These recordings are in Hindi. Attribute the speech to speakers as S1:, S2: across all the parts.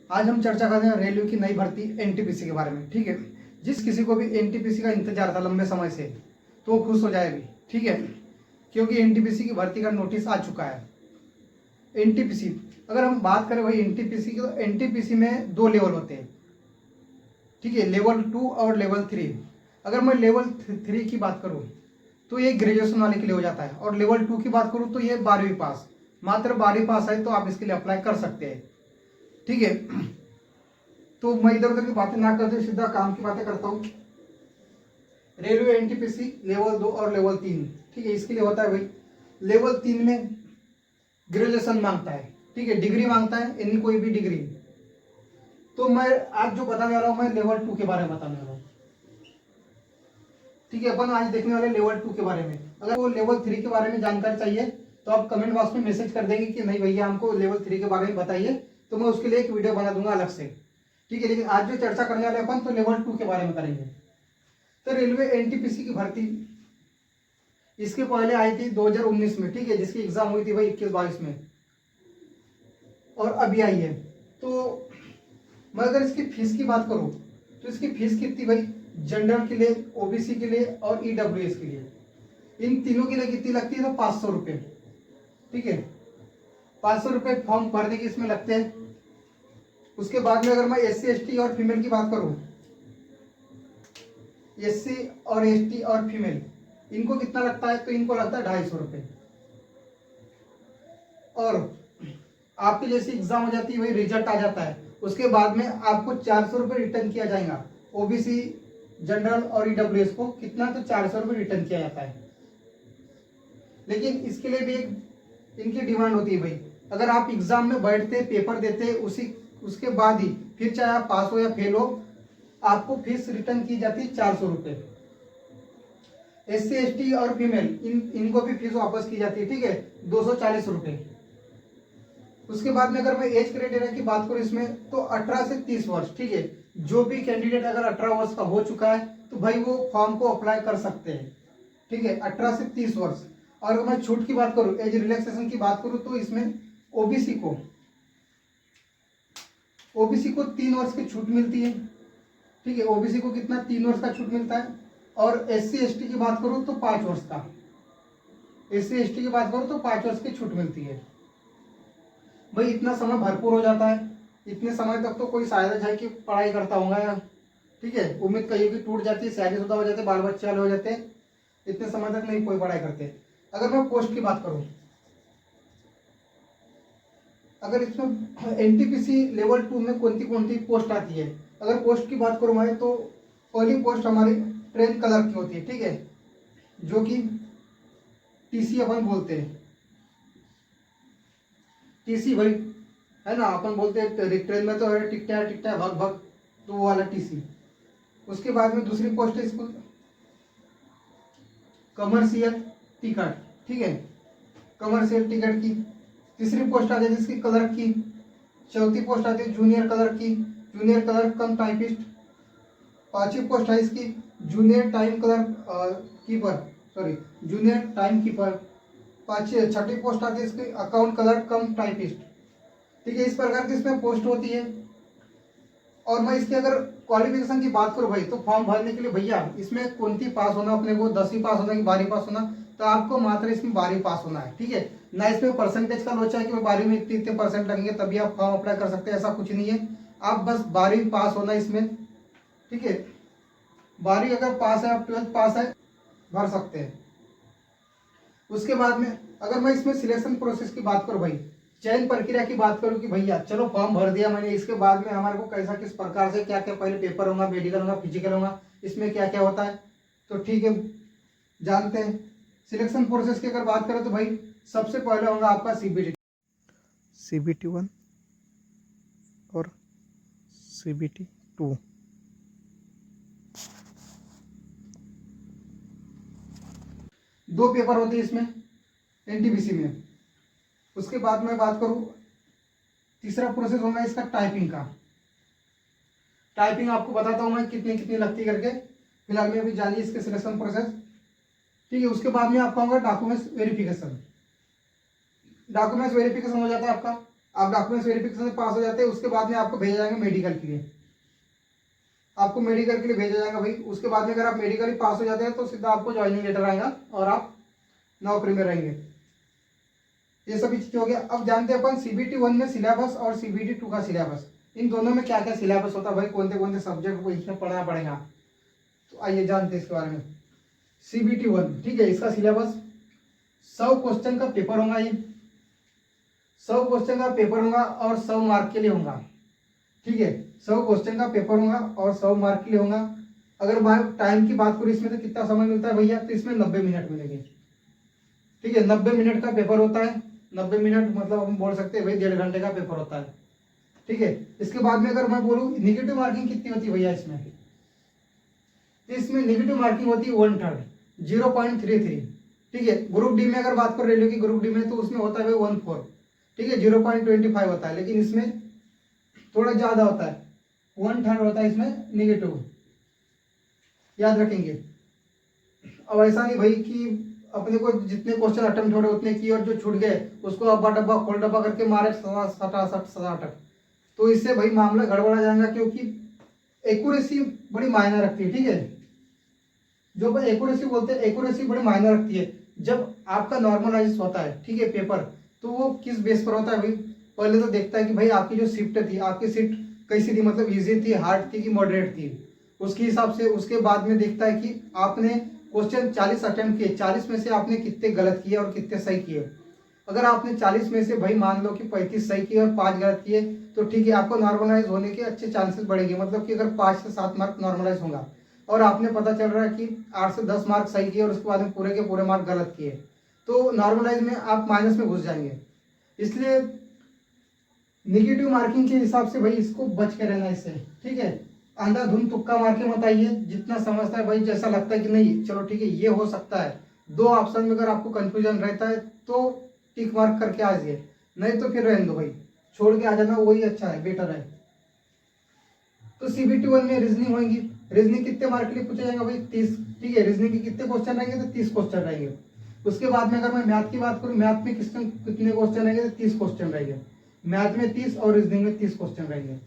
S1: आज हम चर्चा करते हैं रेलवे की नई भर्ती एनटीपीसी के बारे में। ठीक है, जिस किसी को भी एनटीपीसी का इंतजार था लंबे समय से तो वो खुश हो जाए अभी। ठीक है, क्योंकि एनटीपीसी की भर्ती का नोटिस आ चुका है। एनटीपीसी अगर हम बात करें भाई एनटीपीसी की, तो एनटीपीसी में 2 लेवल होते हैं। ठीक है, लेवल 2 और लेवल 3। अगर मैं लेवल 3 की बात करूँ तो ये ग्रेजुएशन वाले के लिए हो जाता है, और लेवल 2 की बात करूँ तो ये 12वीं पास, मात्र 12वीं पास है तो आप इसके लिए अप्लाई कर सकते हैं। ठीक है, तो मैं इधर उधर की बातें ना करते सीधा काम की बातें करता हूँ। रेलवे एनटीपीसी लेवल 2 और लेवल 3। ठीक है, इसके लिए होता है भाई लेवल 3 में ग्रेजुएशन मांगता है। ठीक है, डिग्री मांगता है, यानी कोई भी डिग्री। तो मैं आज जो बताने वाला हूँ मैं लेवल 2 के बारे में बताने वाला हूँ। ठीक है, अपन आज देखने वाले लेवल 2 के बारे में। अगर वो लेवल 3 के बारे में जानकारी चाहिए तो आप कमेंट बॉक्स में मैसेज कर देंगे कि नहीं भैया हमको लेवल 3 के बारे में बताइए, तो मैं उसके लिए एक वीडियो बना दूंगा अलग से। ठीक है, लेकिन आज जो चर्चा करने वाले अपन तो लेवल 2 के बारे में करेंगे। तो रेलवे एनटीपीसी की भर्ती इसके पहले आई थी 2019 में। ठीक है, जिसकी एग्जाम हुई थी भाई 21-22 में, और अभी आई है। तो मैं अगर इसकी फीस की बात करूं तो इसकी फीस कितनी भाई, जनरल के लिए, ओबीसी के लिए और ईडब्ल्यूएस के लिए, इन तीनों के लिए कितनी लगती है तो 500 रुपये। ठीक है, 500 रुपये फॉर्म भरने के इसमें लगते हैं। उसके बाद में अगर मैं एससी एसटी और फीमेल की बात करूं, एससी और एसटी और फीमेल इनको कितना लगता है तो इनको लगता है 250 रुपये। और आपकी जैसी एग्जाम हो जाती है वही रिजल्ट आ जाता है, उसके बाद में आपको 400 रुपये रिटर्न किया जाएगा। ओबीसी, जनरल और ईडब्ल्यूएस को कितना तो 400 रुपये रिटर्न किया जाता है। लेकिन इसके लिए भी एक इनकी डिमांड होती है भाई, अगर आप एग्जाम में बैठते पेपर देते उसके बाद ही फिर चाहे आप पास हो या फेल हो, आपको फीस रिटर्न की जाती है 400 रुपये। एससी एसटी और फीमेल इनको भी फीस वापस की जाती है। ठीक है, 240 रुपये। उसके बाद में अगर मैं एज क्राइटेरिया की बात करूं इसमें तो 18 से 30 वर्ष। ठीक है, जो भी कैंडिडेट अगर 18 वर्ष का हो चुका है तो भाई वो फॉर्म को अप्लाई कर सकते हैं। ठीक है, 18 से 30 वर्ष। और अगर मैं छूट की बात करूं, एज रिलैक्सेशन की बात करूं तो इसमें ओबीसी को 3 वर्ष की छूट मिलती है। ठीक है, ओबीसी को कितना 3 वर्ष का छूट मिलता है। और एससी एसटी की बात करूं तो 5 वर्ष का, एससी एसटी की बात करूं तो 5 वर्ष की छूट मिलती है। भाई इतना समय भरपूर हो जाता है, इतने समय तक तो कोई शायद है कि पढ़ाई करता होगा या, ठीक है, उम्मीद कहीं की टूट जाती है, शादीशुदा हो जाते, बाल बच्चे वाले हो जाते, इतने समय तक नहीं कोई पढ़ाई करते। अगर मैं पोस्ट की बात करूं, अगर इसमें एनटीपीसी लेवल 2 में कौन सी पोस्ट आती है, अगर पोस्ट की बात करूं मैं तो पहली पोस्ट हमारी ट्रेन क्लर्क की होती है। ठीक है, जो कि टीसी अपन बोलते हैं। टीसी भाई है ना, अपन बोलते हैं ट्रेन में तो है टिकटा टिकटा भग भग, तो वो वाला टीसी। उसके बाद में दूसरी पोस्ट है इसको कमर्शियल टिकट। ठीक है, कमर्शियल टिकट की। तीसरी पोस्ट आती है जिसकी क्लर्क की। चौथी पोस्ट आती है जूनियर क्लर्क की, जूनियर क्लर्क कम टाइपिस्ट। पांचवी पोस्ट है इसकी junior time clerk keeper, sorry junior time keeper. छठी पोस्ट आती है इसकी अकाउंट क्लर्क कम टाइपिस्ट। ठीक है, इस प्रकार की इसमें पोस्ट होती है। और मैं इसकी अगर क्वालिफिकेशन की बात करूं भाई तो फॉर्म भरने के लिए भैया इसमें कौन सी पास होना, अपने को 10वीं पास होना कि 12वीं पास होना, तो आपको मात्र इसमें 12वीं पास होना है। ठीक है, ना इसमें परसेंटेज का लोचा है कि 12वीं में इतने परसेंट लगेंगे तभी आप फॉर्म अप्लाई कर सकते हैं, ऐसा कुछ नहीं है। आप बस 12वीं पास होना इसमें। ठीक है, 12वीं अगर पास है, आप 12th पास है, भर सकते हैं। उसके बाद में अगर मैं इसमें सिलेक्शन प्रोसेस की बात करूं भाई, चयन प्रक्रिया की बात करूं कि भैया चलो फॉर्म भर दिया मैंने, इसके बाद में हमारे को कैसा किस प्रकार से क्या क्या पहले पेपर होगा, मेडिकल होगा, फिजिकल होगा, इसमें क्या क्या होता है, तो ठीक है जानते हैं। सिलेक्शन प्रोसेस की अगर बात करें तो भाई सबसे पहले होगा आपका CBT 1 और CBT 2। दो पेपर होते हैं इसमें एनटीपीसी में। उसके बाद मैं बात करूं, तीसरा प्रोसेस होगा इसका टाइपिंग का। टाइपिंग आपको बताता हूं मैं कितनी कितनी लगती करके, फिलहाल में अभी जानिए इसके सिलेक्शन प्रोसेस। ठीक है, उसके बाद में आपका होगा डॉक्यूमेंट्स वेरिफिकेशन। डॉक्यूमेंट्स वेरिफिकेशन हो जाता है आपका, आप डॉक्यूमेंट्स वेरिफिकेशन से पास हो जाते हैं, उसके बाद में आपको भेजा जाएगा मेडिकल के लिए, आपको मेडिकल के लिए भेजा जाएगा भाई। उसके बाद में अगर आप मेडिकली पास हो जाते हैं तो सीधा आपको ज्वाइनिंग लेटर आएगा और आप नौकरी में रहेंगे। ये सभी चीजें हो गया। अब जानते हैं अपन CBT 1 में सिलेबस और CBT 2 का सिलेबस, इन दोनों में क्या क्या सिलेबस होता है भाई, कौन से सब्जेक्ट को इसमें पढ़ना पड़ेगा। तो आइए जानते हैं इसके बारे में। CBT 1, ठीक है, इसका सिलेबस 100 क्वेश्चन का पेपर होगा, ये 100 क्वेश्चन का पेपर होगा और 100 मार्क के लिए होगा, ठीक है। 100 क्वेश्चन का पेपर होगा और 100 मार्क के लिए होगा। अगर टाइम की बात करूँ इसमें तो कितना समय मिलता है भैया, तो इसमें 90 मिनट मिलेंगे, ठीक है। 90 मिनट का पेपर होता है, 90 मिनट मतलब हम बोल सकते हैं भाई 1.5 घंटे का पेपर होता है, ठीक है। इसके बाद में अगर मैं बोलूँ निगेटिव मार्किंग कितनी होती है भैया इसमें निगेटिव मार्किंग होती है 1/3, 0.33, ठीक है। ग्रुप डी में अगर बात कर रेलवे की ग्रुप डी में तो उसमें होता है 1/4, ठीक है, 0.25 होता है, लेकिन इसमें थोड़ा ज्यादा होता है, 1/3 होता है इसमें निगेटिव, याद रखेंगे। अब ऐसा नहीं भाई कि अपने को जितने क्वेश्चन अटेम्प्ट हो रहे उतने किए और जो छूट गए उसको अब्बा डब्बा खोल डब्बा करके मारे 67 तो इससे भाई मामला गड़बड़ा जाएगा, क्योंकि एक्यूरेसी बड़ी मायने रखती है, ठीक है। जो भाई एक्यूरेसी बोलते हैं, एक्यूरेसी बड़ी मायने रखती है। जब आपका नॉर्मलाइज होता है, ठीक है, पेपर, तो वो किस बेस पर होता है भाई, पहले तो देखता है कि भाई आपकी जो शिफ्ट थी, आपकी शिफ्ट कैसी थी, मतलब इजी थी, हार्ड थी कि मॉडरेट थी, उसके हिसाब से। उसके बाद में देखता है कि आपने क्वेश्चन 40 अटेम्प्ट किए, 40 में से आपने कितने गलत किए और कितने सही किए। अगर आपने 40 में से भाई मान लो कि 35 सही किए और 5 गलत किए, तो ठीक है, आपको नॉर्मलाइज होने के अच्छे चांसेस बढ़ेंगे। मतलब कि अगर 5 से 7 मार्क नॉर्मलाइज होगा और आपने पता चल रहा है कि 8 से 10 मार्क सही किए और उसके बाद में पूरे के पूरे मार्क गलत किए, तो नॉर्मलाइज में आप माइनस में घुस जाएंगे। इसलिए निगेटिव मार्किंग के हिसाब से भाई इसको बच के रहना इससे, ठीक है। अंधाधुंध तुक्का मार के मत आइए, जितना समझता है भाई, जैसा लगता है कि नहीं चलो ठीक है ये हो सकता है, 2 ऑप्शन में अगर आपको कंफ्यूजन रहता है तो टिक मार्क करके आ जाइए, नहीं तो फिर रहने दो भाई, छोड़ के आ जाना, वही अच्छा है, बेटर है। तो CBT 1 में रीजनिंग होगी। रीजनिंग कितने मार्क के लिए पूछा जाएगा भाई, 30, ठीक है। रीजनिंग के कितने क्वेश्चन रहेंगे, तो 30 क्वेश्चन रहेंगे। उसके बाद में अगर मैं मैथ की बात करूँ, मैथ में कितने क्वेश्चन रहेंगे, तो 30 क्वेश्चन रहेंगे। मैथ में 30 और रीजनिंग में 30 क्वेश्चन रहेंगे।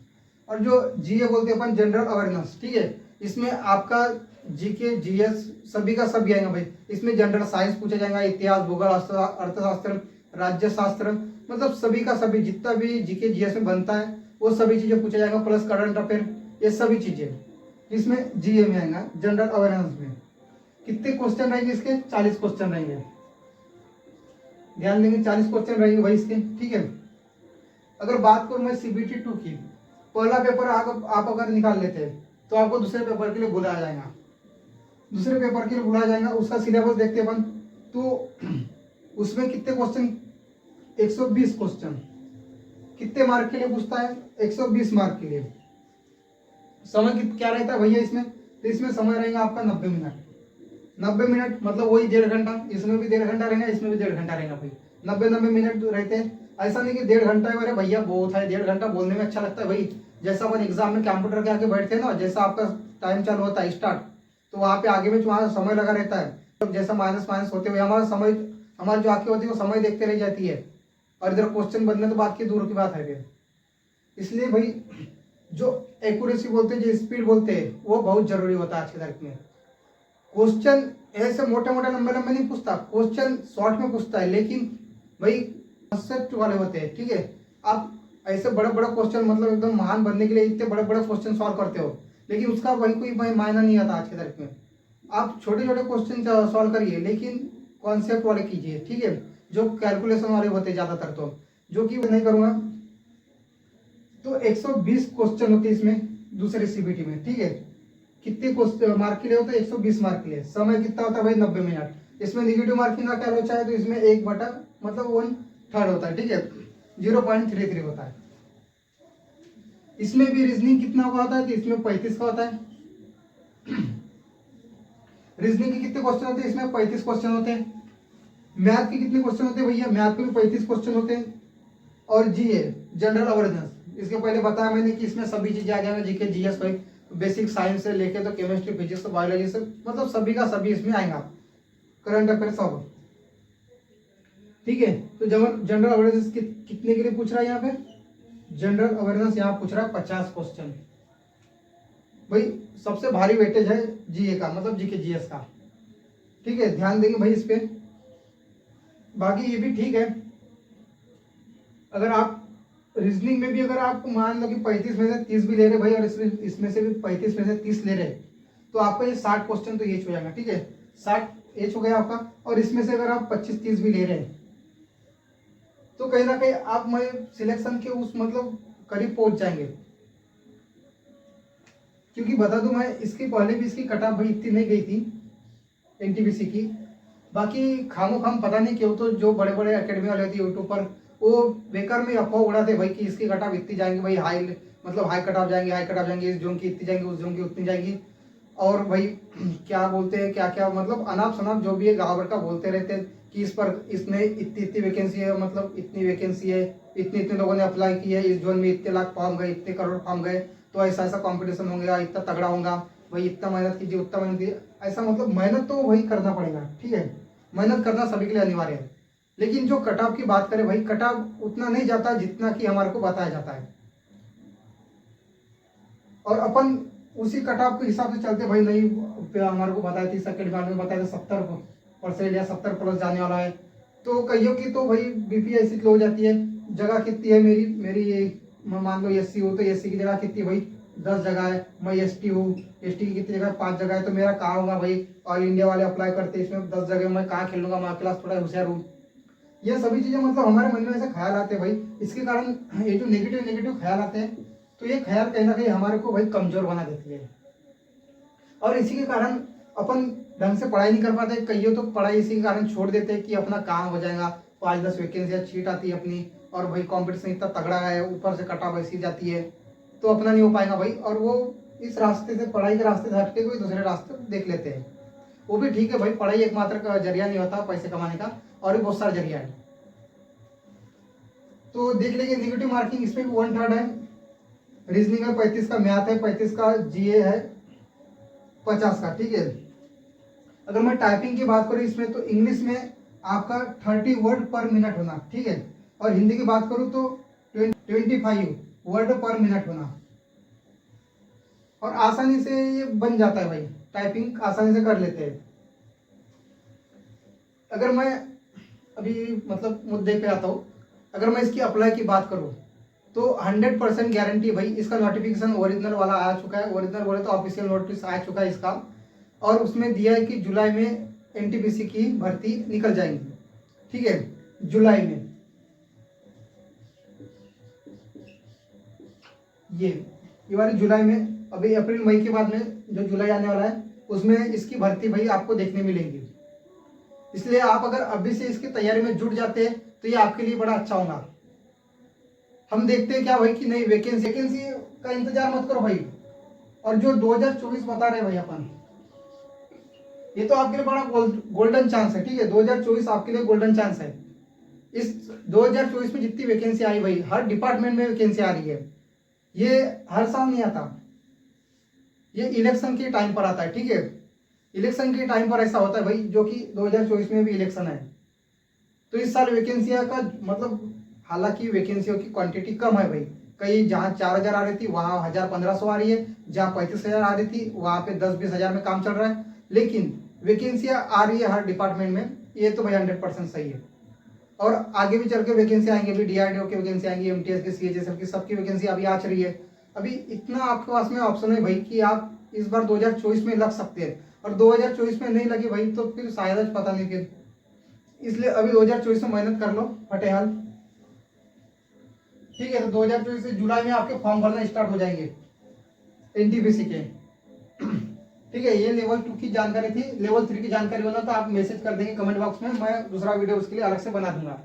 S1: और जो GA बोलते हैं अपन, जनरल अवेयरनेस, ठीक है, इसमें आपका GK GS सभी का सभी आएगा भाई। इसमें जनरल साइंस पूछा जाएगा, इतिहास, भूगोल, अर्थशास्त्र, राज्य शास्त्र, मतलब सभी का सभी जितना भी GK GS में बनता है वो सभी चीजें पूछा जाएगा, प्लस करंट अफेयर, ये सभी चीजें इसमें GA में आएगा। जनरल अवेयरनेस में कितने क्वेश्चन रहेंगे इसके, 40 क्वेश्चन रहेंगे, ध्यान देंगे, 40 क्वेश्चन रहेंगे भाई इसके, ठीक है। अगर बात करूं मैं CBT 2 की, पहला पेपर आप अगर निकाल लेते हैं तो आपको दूसरे पेपर के लिए बुलाया जाएगा, दूसरे पेपर के लिए बुलाया जाएगा। उसका सिलेबस देखते हैं अपन, तो उसमें कितने क्वेश्चन, 120 क्वेश्चन, कितने मार्क के लिए पूछता है, 120 मार्क के लिए। समय क्या रहता है भैया इसमें, तो इसमें समय रहेगा आपका 90 मिनट, 90 मिनट मतलब वही 1.5 घंटा, इसमें भी 1.5 घंटा रहेगा, इसमें भी 1.5 घंटा रहेगा भाई, 90 मिनट रहते हैं। ऐसा नहीं कि 1.5 घंटा है, अरे भैया बहुत है, 1.5 घंटा बोलने में अच्छा लगता है भाई, जैसा अपन एग्जाम में कंप्यूटर के आगे बैठते हैं ना, जैसा आपका टाइम चालू होता है स्टार्ट, तो वहाँ पे आगे में वहाँ समय लगा रहता है, तो जैसा माइनस माइनस होते हुए हमारा समय, हमारी जो आंखें होती है वो समय देखते रह जाती है, और इधर क्वेश्चन बनने तो बात की दूर की बात है फिर। इसलिए भाई जो एक्यूरेसी बोलते हैं, जो स्पीड बोलते हैं, वो बहुत जरूरी होता है आज के तारीख में। क्वेश्चन ऐसे मोटे मोटे लंबे लंबे नहीं पूछता, क्वेश्चन शॉर्ट में पूछता है, लेकिन भाई कॉन्सेप्ट वाले होते हैं, ठीक है। आप ऐसे बड़े बड़े क्वेश्चन, मतलब एकदम महान बनने के लिए इतने बड़े बड़े क्वेश्चन सॉल्व करते हो, लेकिन उसका वही कोई मायना नहीं आता आज के तारीख में। आप छोटे छोटे क्वेश्चन सॉल्व करिए, लेकिन कॉन्सेप्ट वाले कीजिए, ठीक है, जो कैलकुलेशन वाले होते हैं ज्यादातर, तो जो कि नहीं करूंगा। तो 120 क्वेश्चन होते हैं इसमें दूसरे CBT में, ठीक है। कितने क्वेश्चन मार्क के लिए होता है, 120 मार्क के लिए। समय कितना होता है भाई, 90 मिनट। इसमें निगेटिव मार्किंग का क्या लोचा है, तो इसमें 1/, मतलब 1/3 होता है, ठीक है, 0.33 होता है। इसमें भी रीजनिंग कितना का होता है, तो इसमें 35 का होता है। रीजनिंग के कितने क्वेश्चन होते हैं, इसमें 35 क्वेश्चन होते हैं। मैथ के कितने क्वेश्चन होते हैं भैया, मैथ के भी 35 क्वेश्चन होते हैं। और GA जनरल अवेयरनेस, इसके पहले बताया मैंने कि इसमें सभी चीजें आ जाएंगे, GK GS भाई, बेसिक साइंस से लेके तो केमिस्ट्री, फिजिक्स, बायोलॉजी से, मतलब सभी का सभी इसमें आएगा, करंट अफेयर सब। ठीक है। तो जनरल अवेयरनेस कितने के लिए पूछ रहा है यहाँ पे? जनरल अवेयरनेस यहाँ पूछ रहा है 50 क्वेश्चन। भाई सबसे भारी वेटेज है जीए का, मतलब जीके जीएस का, ठीक है, ध्यान देंगे भाई इस पे। बाकी ये भी ठीक है, अगर आप रीजनिंग में भी अगर आप मान लो कि 35 में से 30 भी ले रहे भाई, और इसमें से भी 35 में से 30 ले रहे, तो आपका ये 60 क्वेश्चन तो ये हो जाएगा, ठीक है, 60 एच हो गया आपका। और इसमें से अगर आप 25-30 भी ले रहे हैं तो कहीं ना कहीं आप मैं सिलेक्शन के उस मतलब करीब पहुंच जाएंगे। क्योंकि बता दूं मैं, इसके पहले भी इसकी कट ऑफ भाई इतनी नहीं गई थी एनटीपीसी की। बाकी खामो खाम पता नहीं क्यों, तो जो बड़े बड़े एकेडमी वाले होते यूट्यूब पर वो बेकार में अफवाह उड़ाते भाई कि इसकी कट ऑफ इतनी जाएंगी भाई, हाई मतलब हाई कट ऑफ जाएंगे, हाई कट ऑफ जाएंगे, इस जोन की इतनी जाएंगी, उस जोन की उतनी जाएगी। और भाई क्या बोलते हैं, क्या क्या मतलब अनाप शनाप जो भी है गाँव भर का बोलते रहते हैं कि इस पर इसमें इतनी इतनी वैकेंसी है, मतलब इतनी वैकेंसी है, इतने इतने लोगों ने अप्लाई किया है, इस जोन में इतने लाख फॉर्म गए, इतने करोड़ फॉर्म गए, तो ऐसा ऐसा कंपटीशन होगा, इतना तगड़ा होगा भाई, इतना मेहनत कीजिए, उतना मेहनत कीजिए। ऐसा मतलब मेहनत तो वही करना पड़ेगा, ठीक है, मेहनत करना सभी के लिए अनिवार्य है। लेकिन जो कट ऑफ की बात करें भाई, कट ऑफ उतना नहीं जाता जितना कि हमारे को बताया जाता है, और अपन उसी कट ऑफ के हिसाब से चलते भाई। नहीं हमारे को बताया थी सेकंड बार में बताया था 70% या 70 प्लस जाने वाला है, तो कईयों की तो भाई बीपी ऐसी हो जाती है। जगह कितनी है मेरी मेरी ये मान लो एससी हो तो एससी की जगह कितनी भाई 10 जगह है, मैं एसटी हूँ, एसटी की कितनी जगह 5 जगह है, तो मेरा कहाँ होगा भाई, ऑल इंडिया वाले अप्लाई करते हैं इसमें 10 जगह, मैं कहाँ खेलूंगा, मैं क्लास थोड़ा होशियार हूँ। ये सभी चीजें मतलब हमारे मन में ऐसे ख्याल आते हैं भाई, इसके कारण ये जो नेगेटिव नेगेटिव ख्याल आते हैं, तो ये ख्याल कहीं ना कहीं हमारे को भाई कमजोर बना देती है, और इसी के कारण अपन ढंग से पढ़ाई नहीं कर पाते। कईयों तो पढ़ाई इसी के कारण छोड़ देते हैं कि अपना काम हो जाएगा, 5-10 वैकेंसियां छीट आती है अपनी, और भाई कंपटीशन इतना तगड़ा है, ऊपर से कटा बैसी जाती है, तो अपना नहीं हो पाएगा भाई, और वो इस रास्ते से, पढ़ाई के रास्ते से हटके कोई दूसरे रास्ते देख लेते हैं। वो भी ठीक है भाई, पढ़ाई एकमात्र का जरिया नहीं होता पैसे कमाने का, और भी बहुत सारे जरिया है। तो देख लीजिए नेगेटिव मार्किंग इसमें भी 1/3 है, रीजनिंग है 35 का, मैथ है 35 का, जीए है 50 का, ठीक है। अगर मैं टाइपिंग की बात करूं इसमें, तो इंग्लिश में आपका 30 वर्ड पर मिनट होना, ठीक है, और हिंदी की बात करूं तो 25 वर्ड पर मिनट होना, और आसानी से ये बन जाता है भाई, टाइपिंग आसानी से कर लेते हैं। अगर मैं अभी मतलब मुद्दे पे आता हूँ, अगर मैं इसकी अप्लाई की बात करूँ तो 100% गारंटी भाई, इसका नोटिफिकेशन ओरिजिनल वाला आ चुका है, ओरिजिनल बोले तो ऑफिशियल नोटिस आ चुका है इसका, और उसमें दिया है कि जुलाई में एनटीपीसी की भर्ती निकल जाएंगी, ठीक है, जुलाई में। ये वाली जुलाई में, अभी अप्रैल मई के बाद में जो जुलाई आने वाला है उसमें इसकी भर्ती भाई आपको देखने मिलेंगी। इसलिए आप अगर अभी से इसकी तैयारी में जुट जाते हैं तो ये आपके लिए बड़ा अच्छा होगा। हम देखते हैं क्या भाई कि नहीं, वैकेंसी का इंतजार मत करो भाई, और जो 2024 बता रहे भाई अपन, ये तो आपके लिए बड़ा गोल्डन चांस है, ठीक है, 2024 आपके लिए गोल्डन चांस है। इस 2024 में जितनी वैकेंसी आई भाई, हर डिपार्टमेंट में वैकेंसी आ रही है, ये हर साल नहीं आता, ये इलेक्शन के टाइम पर आता है, ठीक है, इलेक्शन के टाइम पर ऐसा होता है भाई, जो कि 2024 में भी इलेक्शन है, तो इस साल वैकेंसियां का मतलब, हालांकि वैकेंसियों की क्वांटिटी कम है भाई, कहीं जहाँ 4000 आ रही थी वहाँ 1500 आ रही है, जहाँ 35000 आ रही थी वहाँ पे 10-20 हजार में काम चल रहा है, लेकिन वैकेंसियां आ रही है हर डिपार्टमेंट में, ये तो भाई 100% सही है। और आगे भी चल के वैकेंसी आएंगे, अभी DRDO की वैकेंसी आएंगी, MTS की, CHSL की, सबकी वैकेंसी अभी आ रही है। अभी इतना आपके पास में ऑप्शन है भाई कि आप इस बार 2024 में लग सकते हैं, और 2024 में नहीं लगे भाई तो फिर शायद पता नहीं फिर, इसलिए अभी 2024 में मेहनत कर लो फटेहाल, ठीक है। तो 2024 से जुलाई में आपके फॉर्म भरना स्टार्ट हो जाएंगे एनटीपीसी के, ठीक है। ये लेवल 2 की जानकारी थी, लेवल 3 की जानकारी होना तो आप मैसेज कर देंगे कमेंट बॉक्स में, मैं दूसरा वीडियो उसके लिए अलग से बना दूंगा।